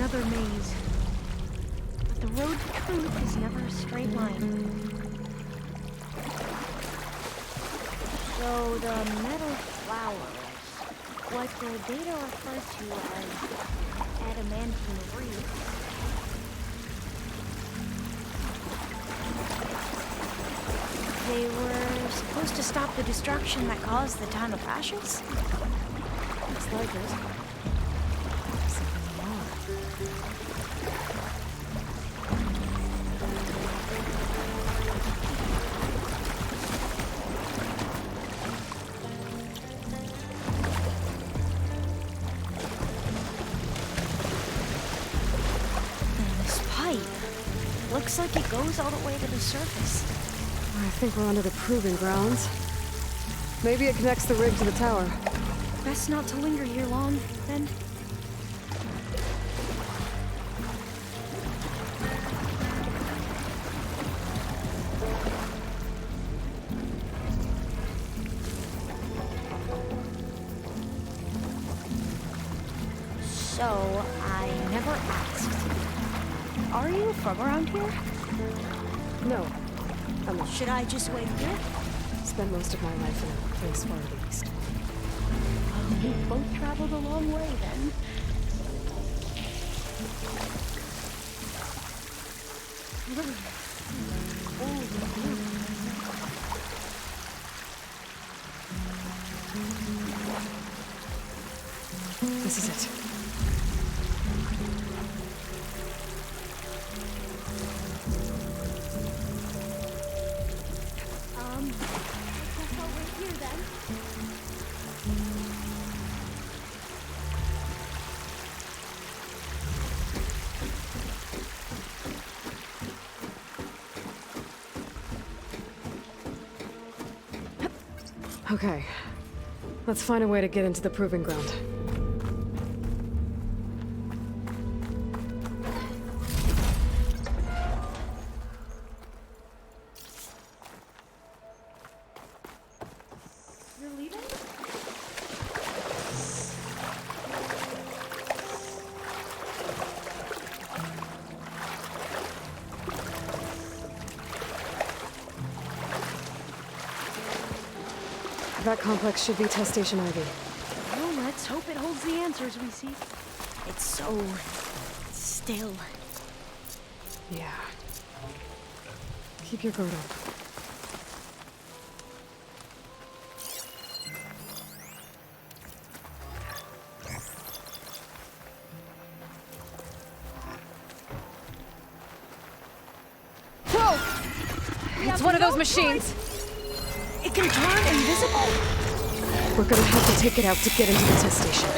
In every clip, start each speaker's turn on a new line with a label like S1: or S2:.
S1: another maze. But the road to truth is never a straight line. So the metal flowers, what the data refers to as adamantine reeds, they were supposed to stop the destruction that caused the Town of Ashes?
S2: Looks like it. Something more.
S1: This pipe looks like it goes all the way to the surface.
S2: I think we're under the proving grounds. Maybe it connects the rig to the tower.
S1: Best not to linger here long, then. So, I never asked. Are you from around here?
S2: No. I'm not.
S1: Should I just wait here?
S2: Spent most of my life in a place far to the east.
S1: We both traveled a long way, then.
S2: This is it.
S1: Guess I'll wait here, then.
S2: Okay. Let's find a way to get into the proving ground.
S1: You're leaving?
S2: That complex should be test station Ivy.
S1: Well, let's hope it holds the answers we seek. It's so still.
S2: Yeah. Keep your guard up. Whoa! It's one of those machines!
S1: It can turn invisible?
S2: We're gonna have to take it out to get into the test station.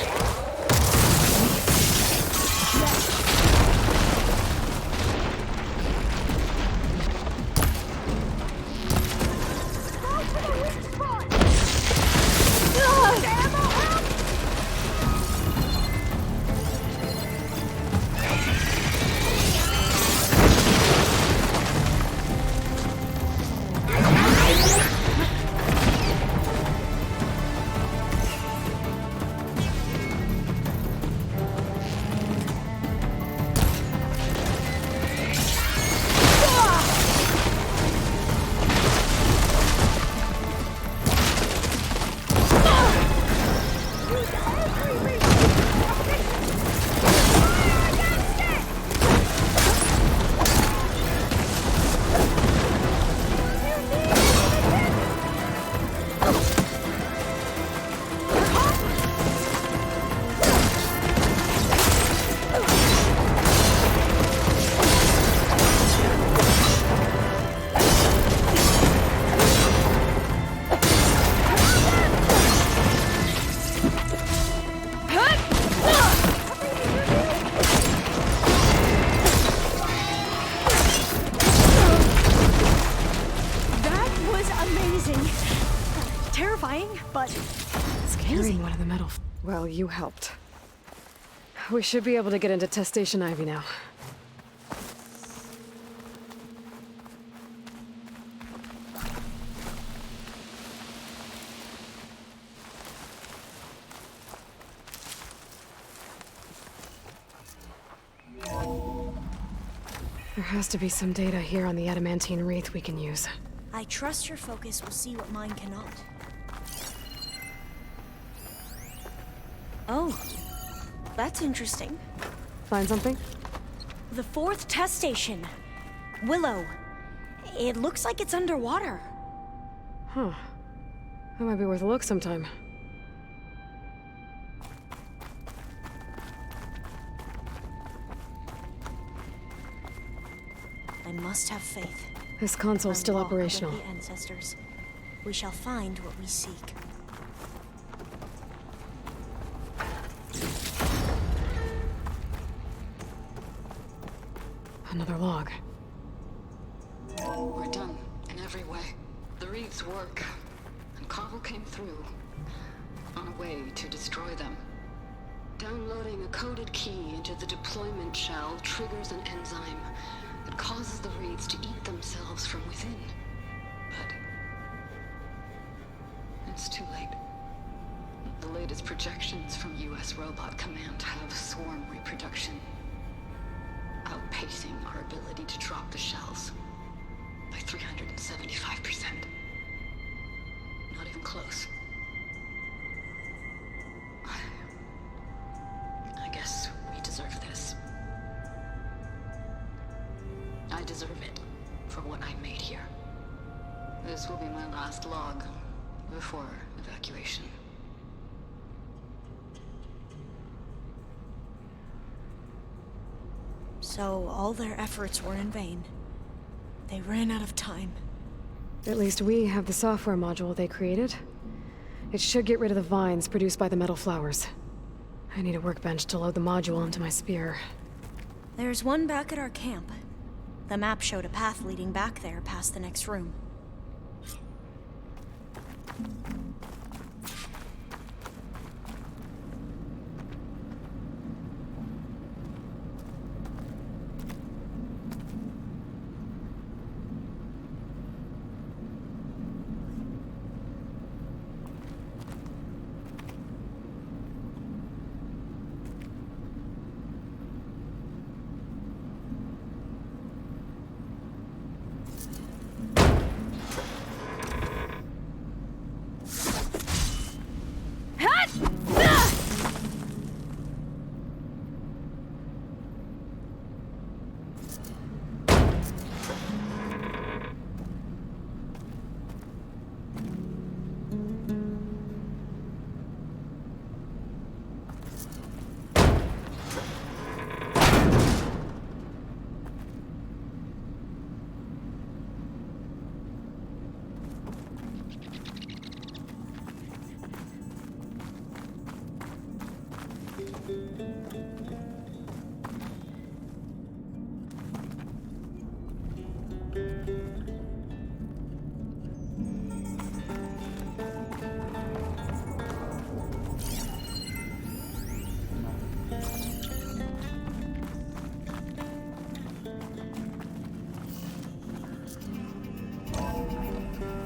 S1: Terrifying, but
S2: It's carrying one of the metal. Well, you helped. We should be able to get into test station Ivy now. There has to be some data here on the adamantine wreath we can use.
S1: I trust your focus will see what mine cannot. Oh, that's interesting.
S2: Find something?
S1: The 4th test station. Willow. It looks like it's underwater.
S2: Huh. That might be worth a look sometime.
S1: I must have faith.
S2: This console's still
S1: Walk with
S2: operational.
S1: the ancestors. We shall find what we seek.
S2: Another log.
S3: We're done, in every way. The wreaths work, and Carvel came through, on a way to destroy them. Downloading a coded key into the deployment shell triggers an enzyme that causes the wreaths to eat themselves from within. But it's too late. The latest projections from US Robot Command have swarm reproduction, outpacing our ability to drop the shells by 375%. Not even close. I guess we deserve this. I deserve it for what I made here. This will be my last log before evacuation.
S1: So all their efforts were in vain. They ran out of time.
S2: At least we have the software module they created. It should get rid of the vines produced by the metal flowers. I need a workbench to load the module into my spear.
S1: There's one back at our camp. The map showed a path leading back there past the next room.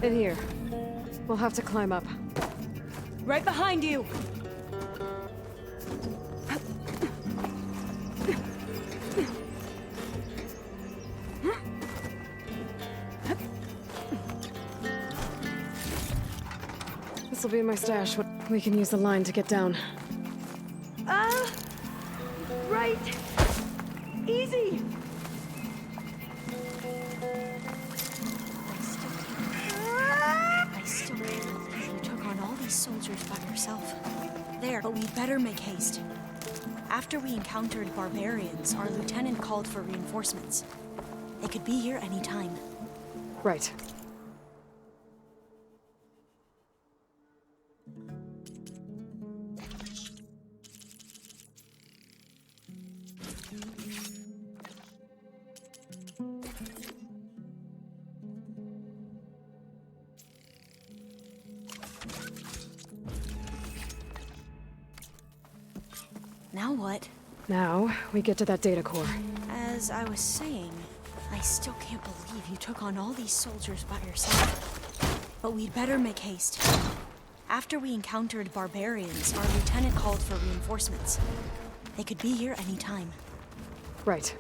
S2: In here. We'll have to climb up.
S1: Right behind you!
S2: This'll be in my stash. We can use the line to get down.
S1: Right! Easy! I still can't believe you took on all these soldiers by yourself. There, but we'd better make haste. After we encountered barbarians, our lieutenant called for reinforcements. They could be here any time.
S2: Right.
S1: Now what?
S2: Now, we get to that data core.
S1: As I was saying, I still can't believe you took on all these soldiers by yourself. But we'd better make haste. After we encountered barbarians, our lieutenant called for reinforcements. They could be here any time.
S2: Right.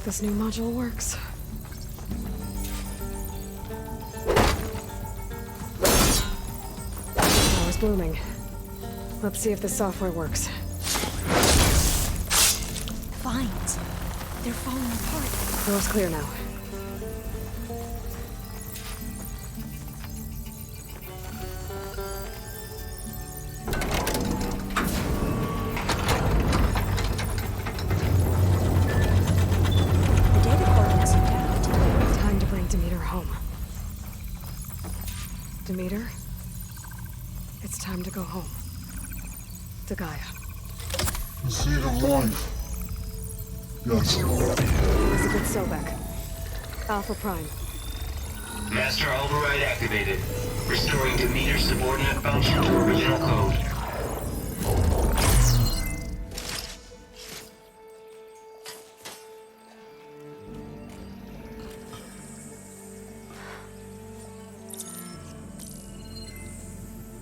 S2: this new module works. Power's blooming. Let's see if the software works.
S1: Vines. They're falling apart.
S2: Door's clear now.
S1: The data coordinates seem to have
S2: Time to bring Demeter home. Demeter? It's time to go home. To Gaia.
S4: The seed of life. Yes.
S2: Elizabeth Sobek. Alpha Prime.
S5: Master override activated. Restoring Demeter's subordinate function to original code.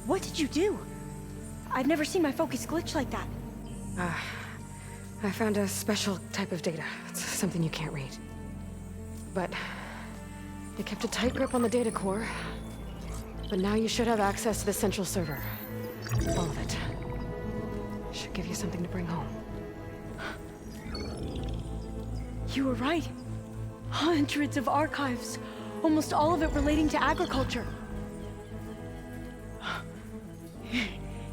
S1: What did you do? I've never seen my focus glitch like that.
S2: I found a special type of data. It's something you can't read. But it kept a tight grip on the data core. But now you should have access to the central server. All of it. Should give you something to bring home.
S1: You were right. Hundreds of archives. Almost all of it relating to agriculture.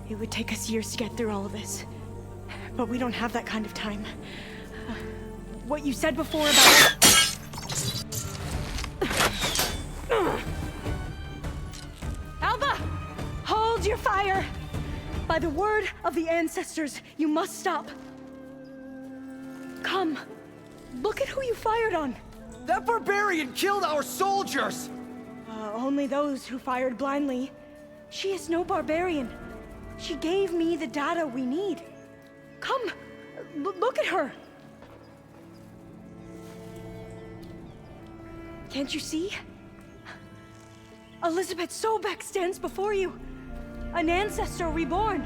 S1: It would take us years to get through all of this. But we don't have that kind of time. What you said before about... Alva! Hold your fire! By the word of the ancestors, you must stop. Come. Look at who you fired on.
S6: That barbarian killed our soldiers!
S1: Only those who fired blindly. She is no barbarian. She gave me the data we need. Come, look at her. Can't you see? Elizabeth Sobek stands before you. An ancestor reborn.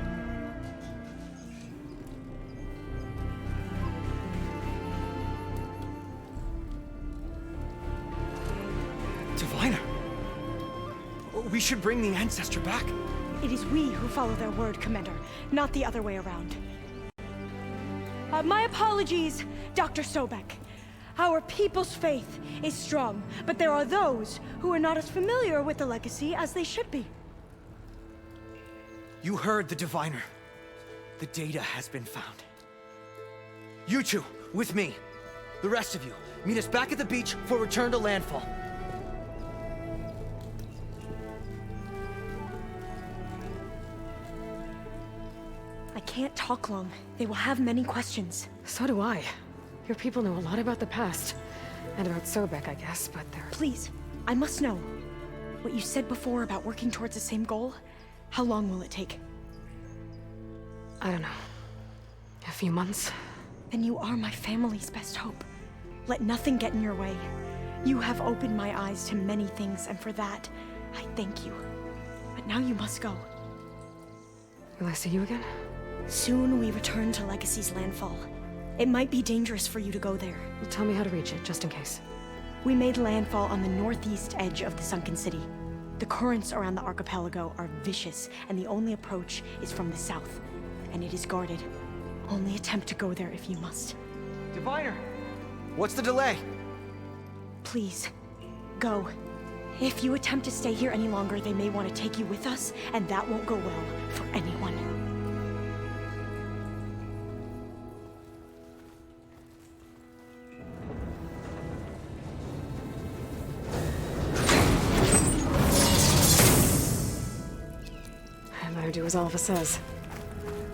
S6: Diviner! We should bring the ancestor back.
S1: It is we who follow their word, Commander, not the other way around. My apologies, Dr. Sobek. Our people's faith is strong, but there are those who are not as familiar with the legacy as they should be.
S6: You heard the diviner. The data has been found. You two, with me. The rest of you, meet us back at the beach for return to landfall.
S1: I can't talk long. They will have many questions.
S2: So do I. Your people know a lot about the past. And about Sobek, I guess, but they're...
S1: Please, I must know. What you said before about working towards the same goal, how long will it take?
S2: I don't know. A few months?
S1: Then you are my family's best hope. Let nothing get in your way. You have opened my eyes to many things, and for that, I thank you. But now you must go.
S2: Will I see you again?
S1: Soon we return to Legacy's landfall. It might be dangerous for you to go there.
S2: Well, tell me how to reach it, just in case.
S1: We made landfall on the northeast edge of the sunken city. The currents around the archipelago are vicious, and the only approach is from the south. And it is guarded. Only attempt to go there if you must.
S6: Diviner! What's the delay?
S1: Please, go. If you attempt to stay here any longer, they may want to take you with us, and that won't go well for anyone.
S2: I better do as Alpha says.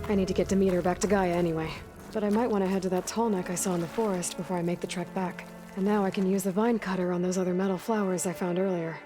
S2: I need to get Demeter back to Gaia anyway. But I might want to head to that tall neck I saw in the forest before I make the trek back. And now I can use the vine cutter on those other metal flowers I found earlier.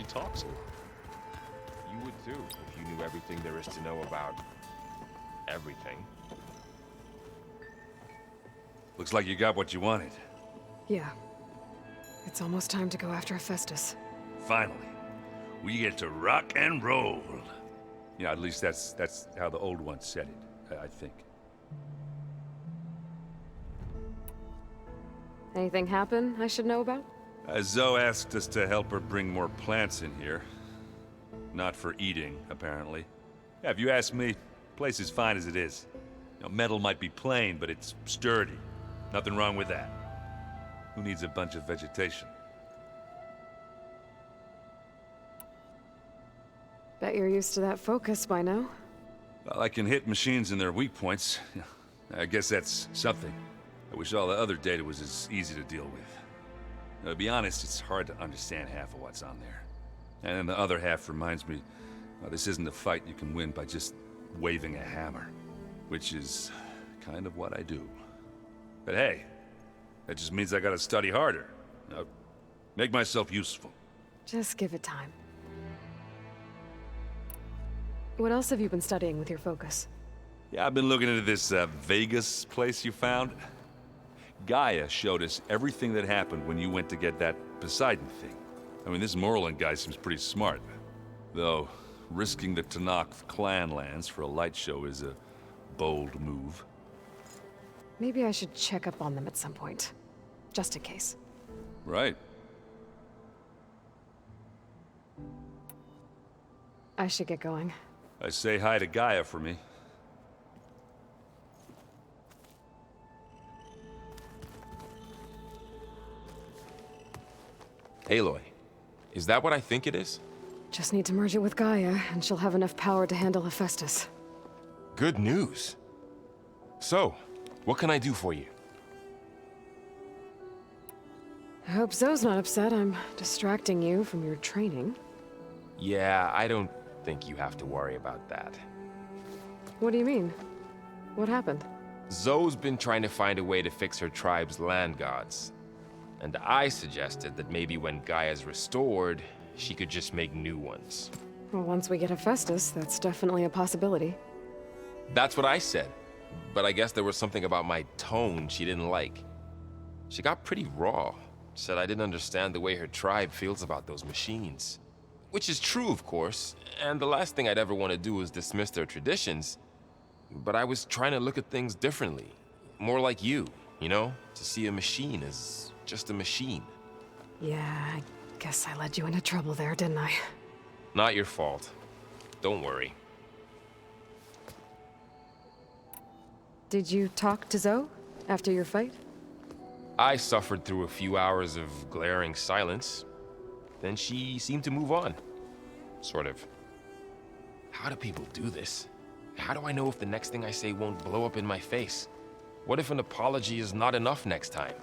S7: she talks a lot. You would too, if you knew everything there is to know about everything.
S8: Looks like you got what you wanted.
S2: Yeah. It's almost time to go after Hephaestus.
S8: Finally. We get to rock and roll. Yeah, at least that's how the old one said it, I think.
S2: Anything happen I should know about?
S8: Zoe asked us to help her bring more plants in here. Not for eating, apparently. Yeah, if you ask me, the place is fine as it is. You know, metal might be plain, but it's sturdy. Nothing wrong with that. Who needs a bunch of vegetation?
S2: Bet you're used to that focus by now.
S8: Well, I can hit machines in their weak points. I guess that's something. I wish all the other data was as easy to deal with. Now, to be honest, it's hard to understand half of what's on there. And then the other half reminds me, well, this isn't a fight you can win by just waving a hammer. Which is kind of what I do. But hey, that just means I gotta study harder. Now, make myself useful.
S2: Just give it time. What else have you been studying with your focus?
S8: Yeah, I've been looking into this Vegas place you found. Gaia showed us everything that happened when you went to get that Poseidon thing. I mean, this Morlund guy seems pretty smart. Though, risking the Tenakth clan lands for a light show is a bold move.
S2: Maybe I should check up on them at some point. Just in case.
S8: Right.
S2: I should get going.
S8: I say hi to Gaia for me.
S7: Aloy, is that what I think it is?
S2: Just need to merge it with Gaia, and she'll have enough power to handle Hephaestus.
S7: Good news. So, what can I do for you?
S2: I hope Zoe's not upset I'm distracting you from your training.
S7: Yeah, I don't think you have to worry about that.
S2: What do you mean? What happened?
S7: Zoe's been trying to find a way to fix her tribe's land gods. And I suggested that maybe when Gaia's restored, she could just make new ones.
S2: Well, once we get Hephaestus, that's definitely a possibility.
S7: That's what I said. But I guess there was something about my tone she didn't like. She got pretty raw. Said I didn't understand the way her tribe feels about those machines. Which is true, of course, and the last thing I'd ever want to do is dismiss their traditions. But I was trying to look at things differently. More like you know? To see a machine as just a machine.
S2: Yeah, I guess I led you into trouble there, didn't I?
S7: Not your fault. Don't worry.
S2: Did you talk to Zoe after your fight?
S7: I suffered through a few hours of glaring silence. Then she seemed to move on. Sort of. How do people do this? How do I know if the next thing I say won't blow up in my face? What if an apology is not enough next time?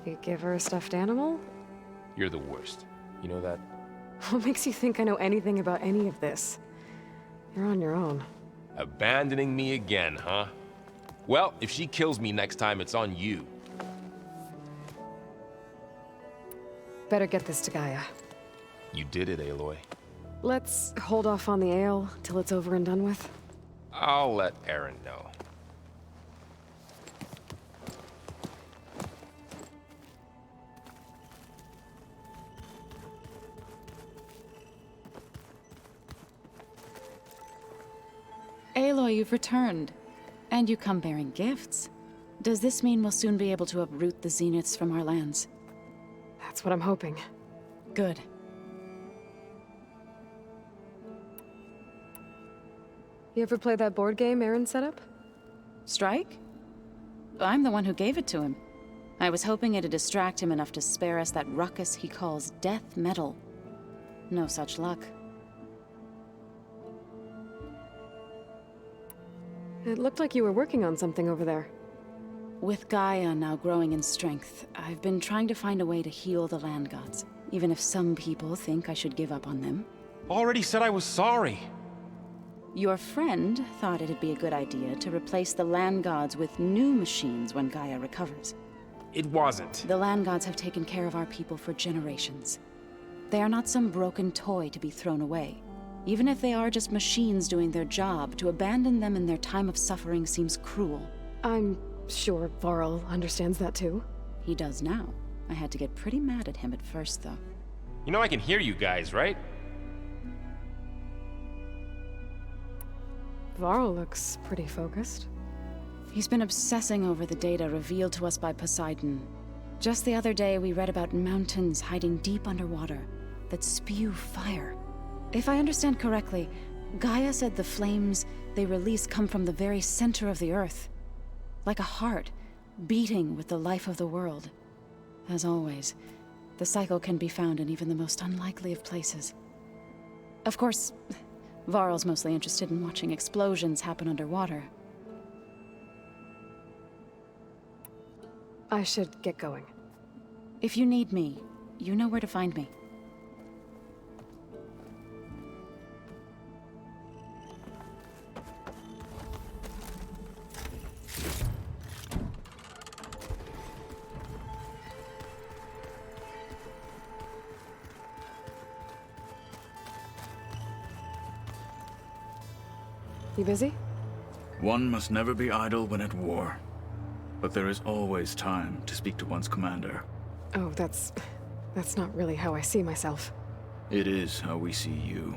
S2: You give her a stuffed animal?
S7: You're the worst. You know that?
S2: What makes you think I know anything about any of this? You're on your own.
S7: Abandoning me again, huh? Well, if she kills me next time, it's on you.
S2: Better get this to Gaia.
S7: You did it, Aloy.
S2: Let's hold off on the ale till it's over and done with.
S7: I'll let Aaron know.
S9: Aloy, you've returned. And you come bearing gifts. Does this mean we'll soon be able to uproot the Zeniths from our lands?
S2: That's what I'm hoping.
S9: Good.
S2: You ever play that board game Aaron set up?
S9: Strike? I'm the one who gave it to him. I was hoping it'd distract him enough to spare us that ruckus he calls death metal. No such luck.
S2: It looked like you were working on something over there.
S9: With Gaia now growing in strength, I've been trying to find a way to heal the land gods, even if some people think I should give up on them.
S7: Already said I was sorry.
S9: Your friend thought it'd be a good idea to replace the land gods with new machines when Gaia recovers.
S7: It wasn't.
S9: The land gods have taken care of our people for generations. They are not some broken toy to be thrown away. Even if they are just machines doing their job, to abandon them in their time of suffering seems cruel.
S2: I'm sure Varl understands that too.
S9: He does now. I had to get pretty mad at him at first, though.
S7: You know I can hear you guys, right?
S2: Varl looks pretty focused.
S9: He's been obsessing over the data revealed to us by Poseidon. Just the other day, we read about mountains hiding deep underwater that spew fire. If I understand correctly, Gaia said the flames they release come from the very center of the Earth. Like a heart, beating with the life of the world. As always, the cycle can be found in even the most unlikely of places. Of course, Varl's mostly interested in watching explosions happen underwater.
S2: I should get going.
S9: If you need me, you know where to find me.
S2: You busy?
S10: One must never be idle when at war. But there is always time to speak to one's commander.
S2: Oh, that's not really how I see myself.
S10: It is how we see you.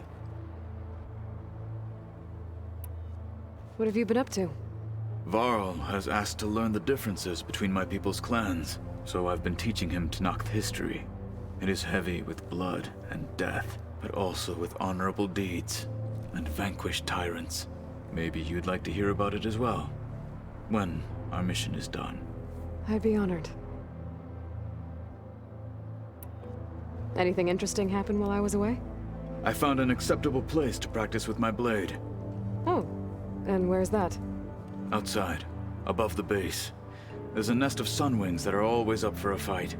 S2: What have you been up to?
S10: Varl has asked to learn the differences between my people's clans, so I've been teaching him Tenakth history. It is heavy with blood and death, but also with honorable deeds and vanquished tyrants. Maybe you'd like to hear about it as well, when our mission is done.
S2: I'd be honored. Anything interesting happen while I was away?
S10: I found an acceptable place to practice with my blade.
S2: Oh, and where's that?
S10: Outside, above the base. There's a nest of sunwings that are always up for a fight.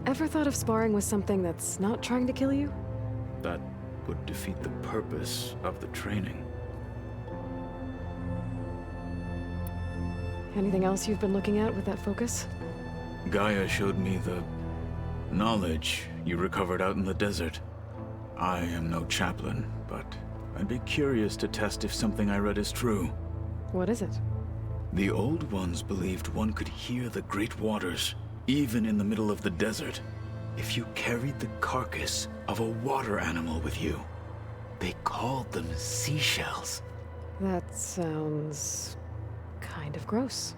S2: Ever thought of sparring with something that's not trying to kill you?
S10: That would defeat the purpose of the training.
S2: Anything else you've been looking at with that focus?
S10: Gaia showed me the knowledge you recovered out in the desert. I am no chaplain, but I'd be curious to test if something I read is true.
S2: What is it?
S10: The Old Ones believed one could hear the great waters, even in the middle of the desert, if you carried the carcass of a water animal with you. They called them seashells.
S2: That sounds kind of gross.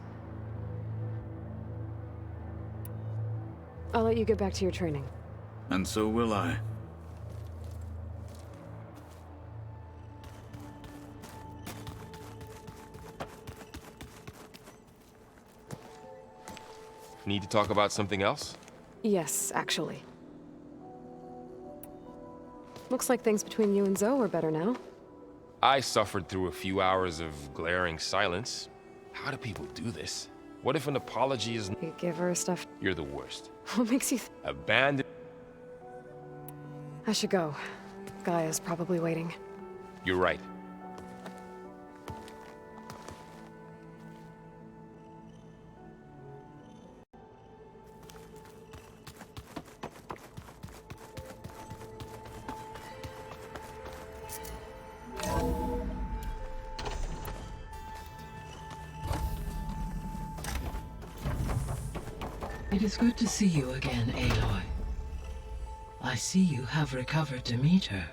S2: I'll let you get back to your training.
S10: And so will I.
S7: Need to talk about something else?
S2: Yes, actually. Looks like things between you and Zoe are better now.
S7: I suffered through a few hours of glaring silence. How do people do this? What if an apology is...
S2: You give her stuff.
S7: You're the worst.
S2: What makes you
S7: Abandon...
S2: I should go. Gaia's probably waiting.
S7: You're right.
S11: It is good to see you again, Aloy. I see you have recovered Demeter.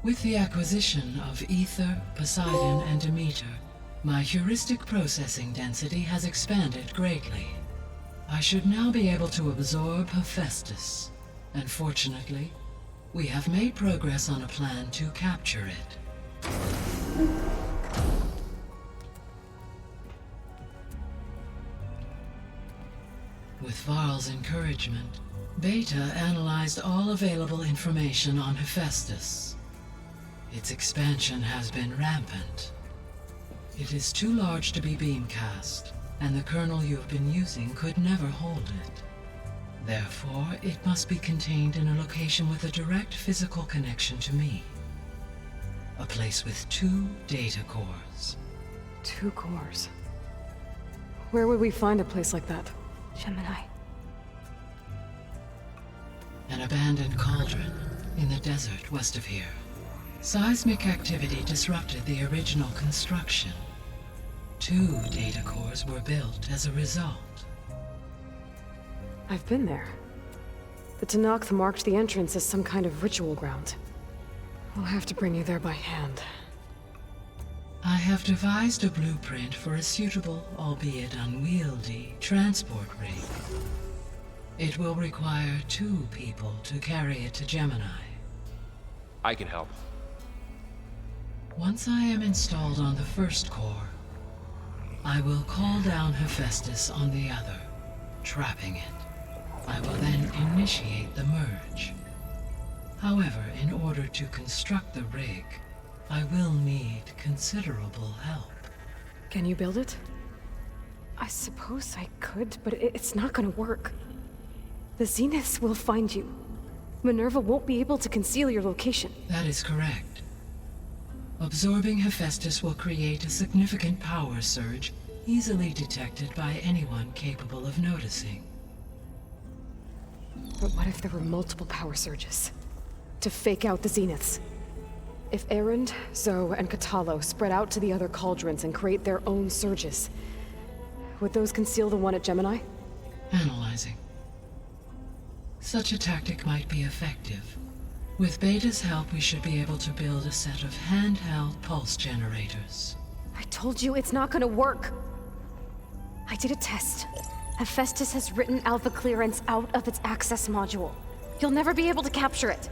S11: With the acquisition of Ether, Poseidon, and Demeter, my heuristic processing density has expanded greatly. I should now be able to absorb Hephaestus, and fortunately, we have made progress on a plan to capture it. With Varl's encouragement, Beta analyzed all available information on Hephaestus. Its expansion has been rampant. It is too large to be beamcast, and the kernel you have been using could never hold it. Therefore, it must be contained in a location with a direct physical connection to me. A place with 2 data cores.
S2: 2 cores. Where would we find a place like that?
S1: Gemini.
S11: An abandoned cauldron in the desert west of here. Seismic activity disrupted the original construction. 2 data cores were built as a result.
S2: I've been there. The Tenakth marked the entrance as some kind of ritual ground. I'll have to bring you there by hand.
S11: I have devised a blueprint for a suitable, albeit unwieldy, transport rig. It will require 2 people to carry it to Gemini.
S7: I can help.
S11: Once I am installed on the first core, I will call down Hephaestus on the other, trapping it. I will then initiate the merge. However, in order to construct the rig, I will need considerable help.
S2: Can you build it? I suppose I could, but it's not gonna work. The Zeniths will find you. Minerva won't be able to conceal your location.
S11: That is correct. Absorbing Hephaestus will create a significant power surge, easily detected by anyone capable of noticing.
S2: But what if there were multiple power surges? To fake out the Zeniths? If Erend, Zoe, and Katalo spread out to the other cauldrons and create their own surges, would those conceal the one at Gemini?
S11: Analyzing. Such a tactic might be effective. With Beta's help, we should be able to build a set of handheld pulse generators.
S2: I told you it's not gonna work. I did a test. Hephaestus has written Alpha clearance out of its access module. You'll never be able to capture it.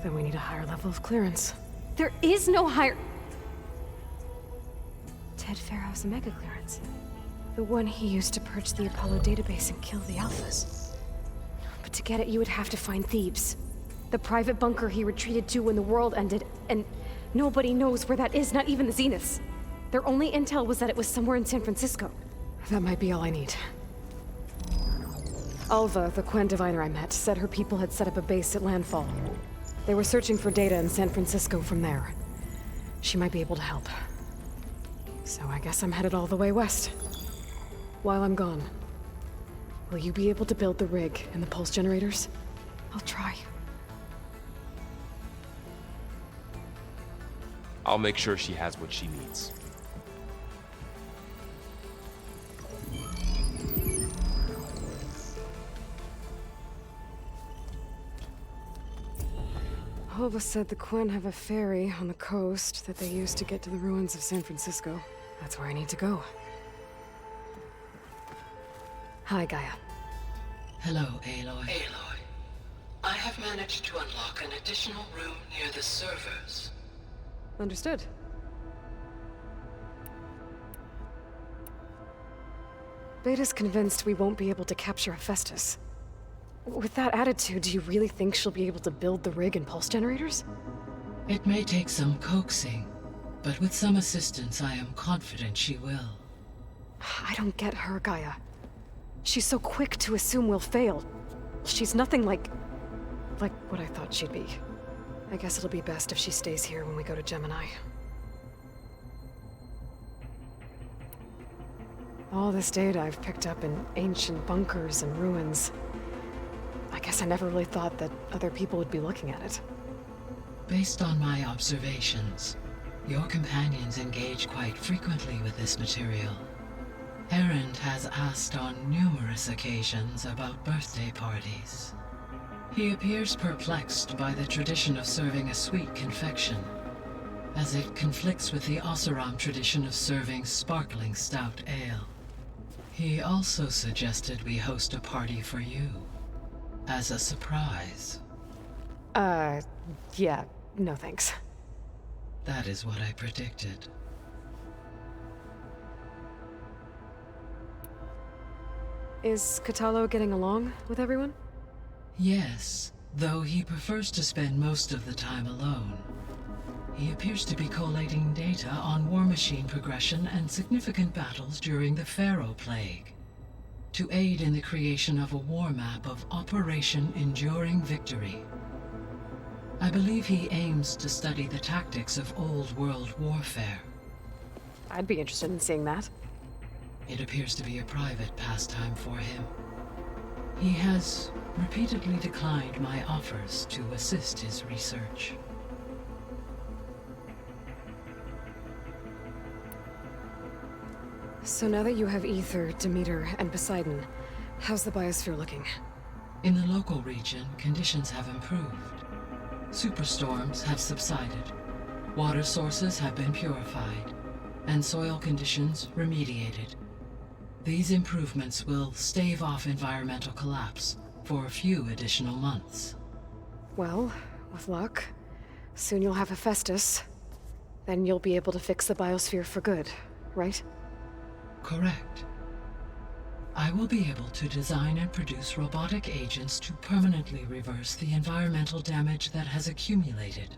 S2: Then we need a higher level of clearance. There is no higher... Ted Pharaoh's Omega clearance. The one he used to purge the Apollo database and kill the Alphas. But to get it, you would have to find Thebes. The private bunker he retreated to when the world ended, and nobody knows where that is, not even the Zeniths. Their only intel was that it was somewhere in San Francisco. That might be all I need. Alva, the Quen diviner I met, said her people had set up a base at Landfall. They were searching for data in San Francisco from there. She might be able to help. So I guess I'm headed all the way west. While I'm gone, will you be able to build the rig and the pulse generators? I'll try.
S7: I'll make sure she has what she needs.
S2: Alva said the Quen have a ferry on the coast that they use to get to the ruins of San Francisco. That's where I need to go. Hi, Gaia.
S11: Hello, Aloy. Aloy, I have managed to unlock an additional room near the servers.
S2: Understood. Beta's convinced we won't be able to capture Hephaestus. With that attitude, do you really think she'll be able to build the rig and pulse generators?
S11: It may take some coaxing, but with some assistance, I am confident she will.
S2: I don't get her, Gaia. She's so quick to assume we'll fail. She's nothing like what I thought she'd be. I guess it'll be best if she stays here when we go to Gemini. All this data I've picked up in ancient bunkers and ruins. I guess I never really thought that other people would be looking at it.
S11: Based on my observations, your companions engage quite frequently with this material. Erend has asked on numerous occasions about birthday parties. He appears perplexed by the tradition of serving a sweet confection, as it conflicts with the Oseram tradition of serving sparkling stout ale. He also suggested we host a party for you, as a surprise.
S2: Yeah, no thanks.
S11: That is what I predicted.
S2: Is Katalo getting along with everyone?
S11: Yes, Though he prefers to spend most of the time alone, he appears to be collating data on war machine progression and significant battles during the Pharaoh Plague, to aid in the creation of a war map of Operation Enduring Victory. I believe he aims to study the tactics of old world warfare.
S2: I'd be interested in seeing that.
S11: It appears to be a private pastime for him. He has repeatedly declined my offers to assist his research.
S2: So now that you have Aether, Demeter, and Poseidon, how's the biosphere looking?
S11: In the local region, conditions have improved. Superstorms have subsided. Water sources have been purified, and soil conditions remediated. These improvements will stave off environmental collapse for a few additional months.
S2: Well, with luck, soon you'll have Hephaestus. Then you'll be able to fix the biosphere for good, right?
S11: Correct. I will be able to design and produce robotic agents to permanently reverse the environmental damage that has accumulated.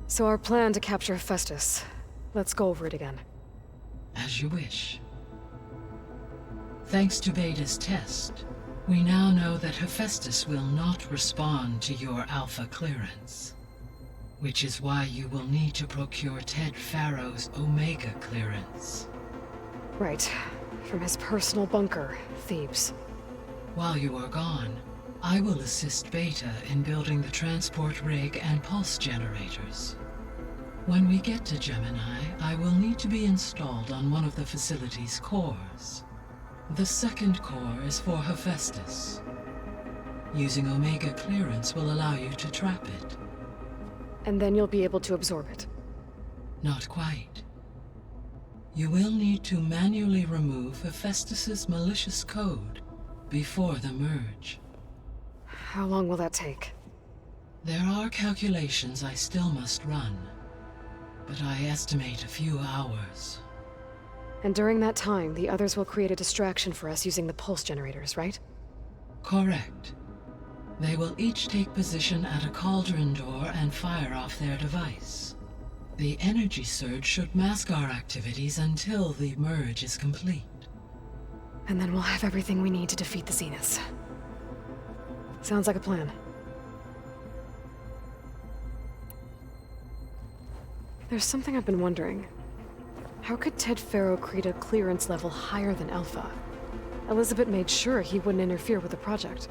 S2: So our plan to capture Hephaestus. Let's go over it again.
S11: As you wish. Thanks to Beta's test, we now know that Hephaestus will not respond to your Alpha clearance. Which is why you will need to procure Ted Pharaoh's Omega clearance.
S2: Right. From his personal bunker, Thebes.
S11: While you are gone, I will assist Beta in building the transport rig and pulse generators. When we get to Gemini, I will need to be installed on one of the facility's cores. The second core is for Hephaestus. Using Omega clearance will allow you to trap it.
S2: And then you'll be able to absorb it.
S11: Not quite. You will need to manually remove Hephaestus's malicious code before the merge.
S2: How long will that take?
S11: There are calculations I still must run, but I estimate a few hours.
S2: And during that time, the others will create a distraction for us using the pulse generators, right?
S11: Correct. They will each take position at a cauldron door and fire off their device. The energy surge should mask our activities until the merge is complete.
S2: And then we'll have everything we need to defeat the Zeniths. Sounds like a plan. There's something I've been wondering. How could Ted Pharaoh create a clearance level higher than Alpha? Elizabeth made sure he wouldn't interfere with the project.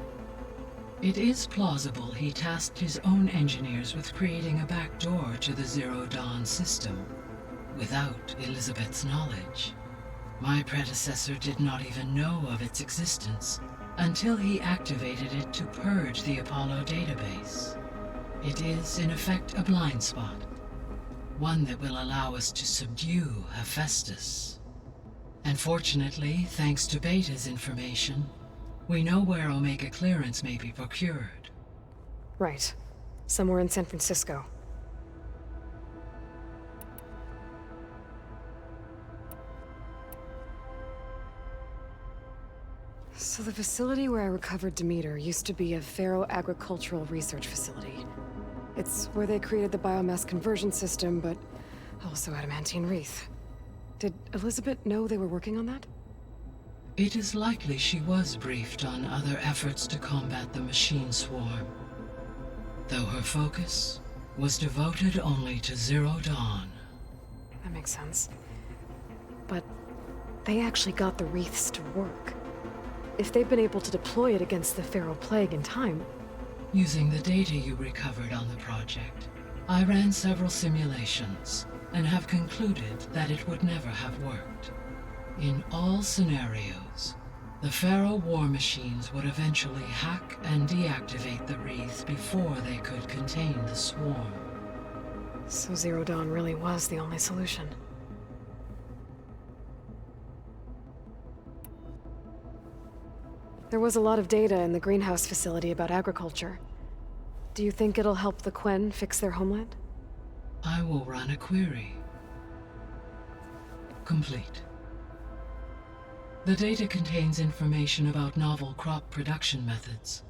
S11: It is plausible he tasked his own engineers with creating a back door to the Zero Dawn system, without Elizabeth's knowledge. My predecessor did not even know of its existence until he activated it to purge the Apollo database. It is, in effect, a blind spot. One that will allow us to subdue Hephaestus. And fortunately, thanks to Beta's information, we know where Omega clearance may be procured.
S2: Right. Somewhere in San Francisco. So the facility where I recovered Demeter used to be a Pharaoh agricultural research facility. It's where they created the biomass conversion system, but also adamantine wreath. Did Elizabeth know they were working on that?
S11: It is likely she was briefed on other efforts to combat the machine swarm, though her focus was devoted only to Zero Dawn.
S2: That makes sense. But they actually got the wreaths to work. If they've been able to deploy it against the Pharaoh Plague in time...
S11: Using the data you recovered on the project, I ran several simulations and have concluded that it would never have worked. In all scenarios, the Pharaoh war machines would eventually hack and deactivate the wreath before they could contain the swarm.
S2: So Zero Dawn really was the only solution. There was a lot of data in the greenhouse facility about agriculture. Do you think it'll help the Quen fix their homeland?
S11: I will run a query. Complete. The data contains information about novel crop production methods,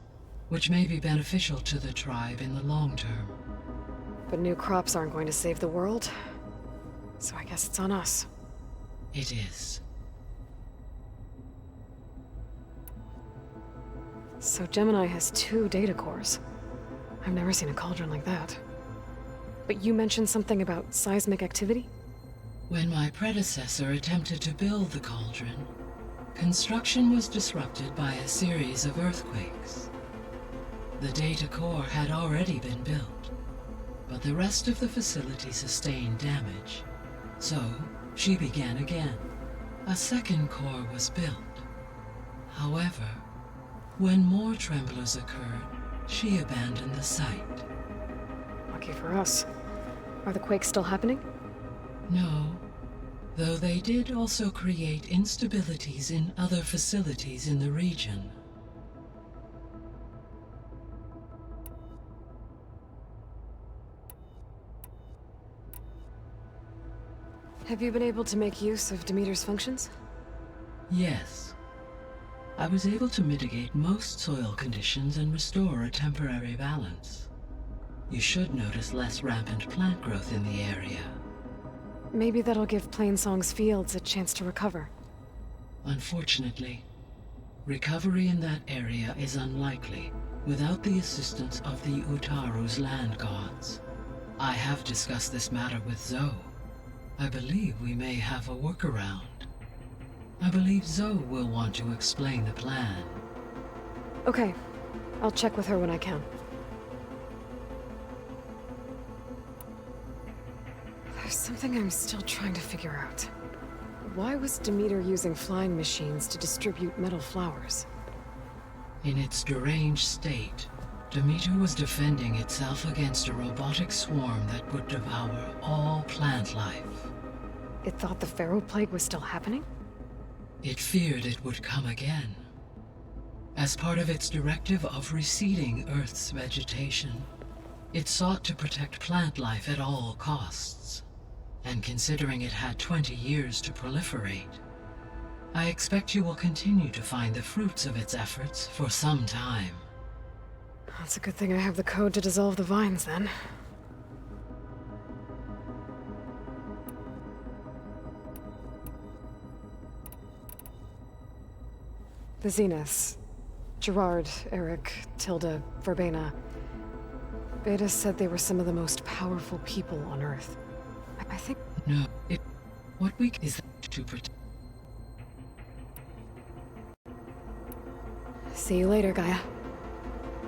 S11: which may be beneficial to the tribe in the long term.
S2: But new crops aren't going to save the world, so I guess it's on us.
S11: It is.
S2: So Gemini has 2 data cores. I've never seen a cauldron like that. But you mentioned something about seismic activity?
S11: When my predecessor attempted to build the cauldron, construction was disrupted by a series of earthquakes. The data core had already been built, but the rest of the facility sustained damage. So, she began again. A second core was built. However, when more tremblers occurred, she abandoned the site.
S2: Lucky for us. Are the quakes still happening?
S11: No, though they did also create instabilities in other facilities in the region.
S2: Have you been able to make use of Demeter's functions?
S11: Yes. I was able to mitigate most soil conditions and restore a temporary balance. You should notice less rampant plant growth in the area.
S2: Maybe that'll give Plainsong's fields a chance to recover.
S11: Unfortunately, recovery in that area is unlikely without the assistance of the Utaru's land gods. I have discussed this matter with Zoe. I believe we may have a workaround. I believe Zoe will want to explain the plan.
S2: Okay. I'll check with her when I can. There's something I'm still trying to figure out. Why was Demeter using flying machines to distribute metal flowers?
S11: In its deranged state, Demeter was defending itself against a robotic swarm that would devour all plant life.
S2: It thought the Pharaoh Plague was still happening?
S11: It feared it would come again. As part of its directive of reseeding Earth's vegetation, it sought to protect plant life at all costs. And considering it had 20 years to proliferate, I expect you will continue to find the fruits of its efforts for some time.
S2: That's a good thing I have the code to dissolve the vines, then. The Zeniths. Gerard, Eric, Tilda, Verbena. Beta said they were some of the most powerful people on Earth. I think...
S11: No, what we is to protect.
S2: See you later, Gaia.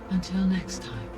S11: Until next time.